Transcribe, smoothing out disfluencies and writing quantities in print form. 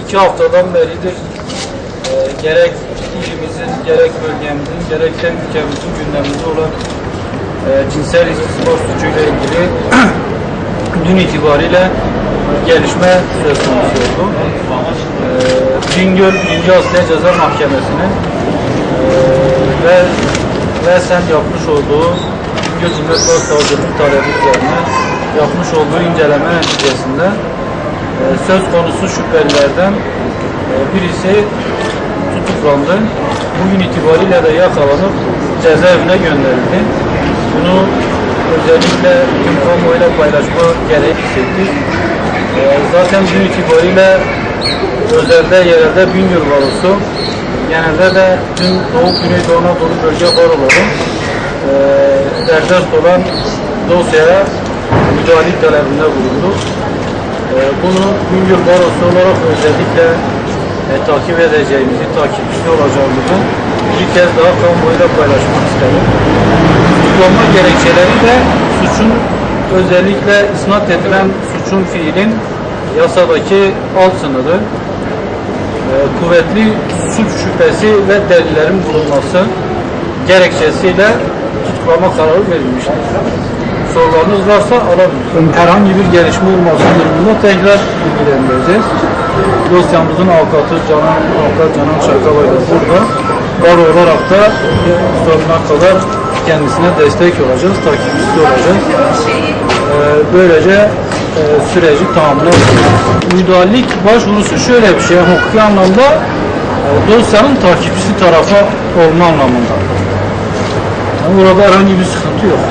2 haftadan beridir gerek ilimizin, gerek bölgemizin, gerek de ülkemizin gündeminde olan cinsel istismar suçuyla ilgili dün itibariyle gelişme söz konusu oldu. Bingöl 1. Asliye Ceza Mahkemesi'nin ve sen yapmış olduğu Bingöl Cumhuriyet Başsavcılığı talebi üzerine yapmış olduğu inceleme neticesinde söz konusu şüphelilerden birisi tutuklandı. Bugün itibariyle de yakalanıp cezaevine gönderildi. Bunu özellikle tüm kamuoyuyla paylaşma gereği hissettik. Zaten dün itibariyle özelde yerelde Bingöl Barosu, genelde de tüm Doğu Güneydoğu Anadolu bölge baroları derdest olan dosyaya müdahale talebinde bulundu. Bunu Bingöl Barosu olarak özellikle takip edeceğimizi, takipçisi olacağımızı bir kez daha kamuoyuyla paylaşmak istedim. Tutuklanma gerekçeleri de suçun özellikle isnat edilen suçun fiilin yasadaki alt sınırı, kuvvetli suç şüphesi ve delillerin bulunması gerekçesiyle tutuklama kararı verilmiştir. Sorularınız varsa alabilirim. Herhangi bir gelişme olması durumunda tekrar bilgilendireceğiz. Dosyamızın avukatı Canan Çakabay da burada. Baro olarak da sonuna kadar kendisine destek olacağız, takipçisi olacağız. Böylece süreci tamamlayacağız. Müdahalelik başvurusu şöyle bir şey, hukuki anlamda dosyanın takipçisi tarafa olma anlamında. Burada herhangi bir sıkıntı yok.